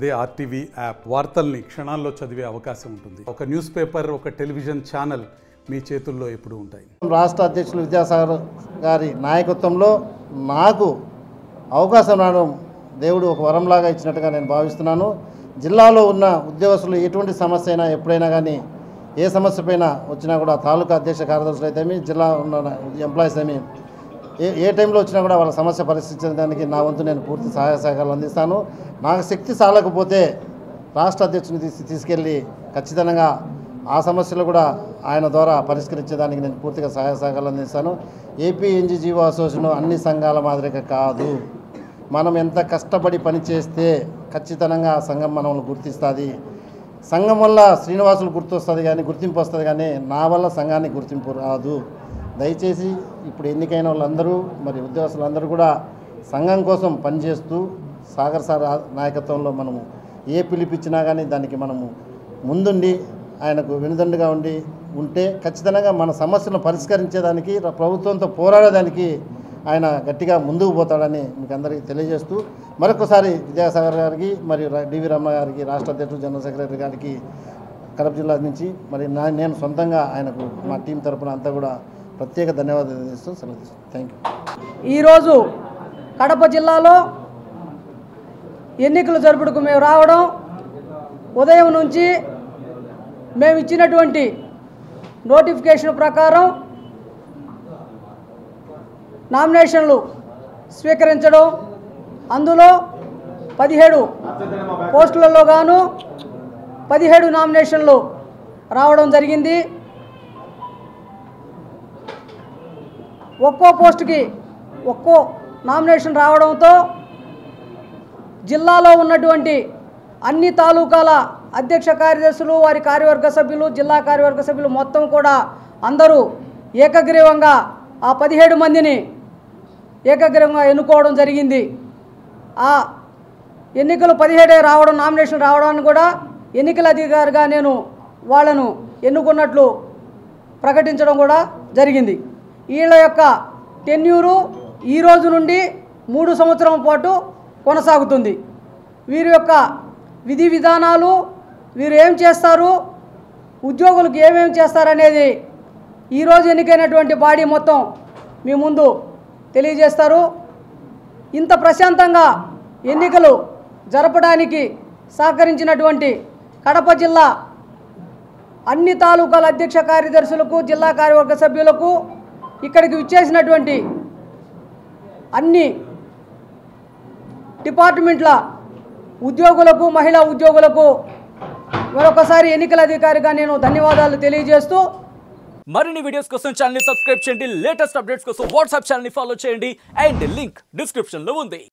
అదే RTV app వార్తల్ని క్షణాల్లో చదివే అవకాశం ఉంటుంది. ఒక న్యూస్ పేపర్, ఒక టెలివిజన్ ఛానల్ మీ చేతుల్లో ఎప్పుడూ ఉంటాయి. రాష్ట్ర అధ్యక్షులు విద్యాసాగర్ గారి నాయకత్వంలో నాకు అవకాశం రావడం దేవుడు ఒక వరంలాగా ఇచ్చినట్టుగా నేను భావిస్తున్నాను. జిల్లాలో ఉన్న ఉద్యోగస్తులు ఎటువంటి సమస్య అయినా ఎప్పుడైనా కానీ ఏ సమస్య పైన వచ్చినా కూడా తాలూకా అధ్యక్ష కార్యదర్శులు అయితేమి, జిల్లా ఉన్న ఎంప్లాయీస్ ఏమి ఏ టైంలో వచ్చినా కూడా వాళ్ళ సమస్య పరిష్కరించడానికి నా వంతు నేను పూర్తి సహాయ సహకారాలు అందిస్తాను. నాకు శక్తి చాలకపోతే రాష్ట్ర అధ్యక్షుని తీసుకెళ్ళి ఖచ్చితంగా ఆ సమస్యలు కూడా ఆయన ద్వారా పరిష్కరించేదానికి నేను పూర్తిగా సహాయ సహకారాలు అందిస్తాను. ఏపీ ఎన్జీఓ అసోసియేషన్ అన్ని సంఘాల మాదిరిగా కాదు. మనం ఎంత కష్టపడి పనిచేస్తే ఖచ్చితంగా ఆ సంఘం మనల్ని గుర్తిస్తుంది. సంఘం వల్ల శ్రీనివాసులు గుర్తొస్తుంది కానీ గుర్తింపు వస్తుంది కానీ నా వల్ల సంఘానికి గుర్తింపు రాదు. దయచేసి ఇప్పుడు ఎన్నికైన వాళ్ళందరూ మరి ఉద్యోగస్తులందరూ కూడా సంఘం కోసం పనిచేస్తూ సాగర్ సార్ నాయకత్వంలో మనము ఏ పిలిపించినా కానీ దానికి మనము ముందుండి ఆయనకు వెనుదండుగా ఉంటే ఖచ్చితంగా మన సమస్యలను పరిష్కరించేదానికి ప్రభుత్వంతో పోరాడేదానికి ఆయన గట్టిగా ముందుకు పోతాడని మీకు అందరికీ తెలియజేస్తూ మరొకసారి విద్యాసాగర్ గారికి మరియు డివి రమణ గారికి, రాష్ట్ర అధ్యక్షుడు జనరల్ సెక్రటరీ గారికి కడప జిల్లా నుంచి మరి నేను సొంతంగా ఆయనకు మా టీం తరఫున అంతా కూడా ప్రత్యేక ధన్యవాదాలు తెలియజేస్తూ సెలవు తీసుకుంటాను. Thank you. ఈరోజు కడప జిల్లాలో ఎన్నికలు జరుపుటకు మేము రావడం, ఉదయం నుంచి మేము ఇచ్చినటువంటి నోటిఫికేషన్ ప్రకారం నామినేషన్లు స్వీకరించడం, అందులో 17 పోస్టులలో గాను 17 నామినేషన్లు రావడం జరిగింది. ఒక్కో పోస్టుకి ఒక్కో నామినేషన్ రావడంతో జిల్లాలో ఉన్నటువంటి అన్ని తాలూకాల అధ్యక్ష కార్యదర్శులు, వారి కార్యవర్గ సభ్యులు, జిల్లా కార్యవర్గ సభ్యులు మొత్తం కూడా అందరూ ఏకగ్రీవంగా ఆ 17 మందిని ఏకగ్రీవంగా ఎన్నుకోవడం జరిగింది. ఆ ఎన్నికలు 17 రావడం, నామినేషన్ రావడాన్ని కూడా ఎన్నికల అధికారిగా నేను వాళ్ళను ఎన్నుకున్నట్లు ప్రకటించడం కూడా జరిగింది. వీళ్ళ యొక్క టెన్యూరు ఈ రోజు నుండి 3 సంవత్సరం పాటు కొనసాగుతుంది. వీరి యొక్క విధి విధానాలు, వీరు ఏం చేస్తారు, ఉద్యోగులకు ఏమేమి చేస్తారనేది ఈరోజు ఎన్నికైనటువంటి బాడీ మొత్తం మీ ముందు తెలియజేస్తారు. ఇంత ప్రశాంతంగా ఎన్నికలు జరపడానికి సహకరించినటువంటి కడప జిల్లా అన్ని తాలూకాల అధ్యక్ష కార్యదర్శులకు, జిల్లా కార్యవర్గ సభ్యులకు, ఇక్కడికి విచ్చేసినటువంటి అన్ని డిపార్ట్మెంట్ల ఉద్యోగులకు, మహిళా ఉద్యోగులకు మరొకసారి ఎన్నికల అధికారిగా నేను ధన్యవాదాలు తెలియజేస్తూ, మరిన్ని వీడియోస్ కోసం ఛానల్ ని సబ్స్క్రైబ్ చేయండి. లేటెస్ట్ అప్డేట్స్ కోసం వాట్సాప్ ఛానల్ ని ఫాలో చేయండి. అండ్ లింక్ డిస్క్రిప్షన్ లో ఉంది.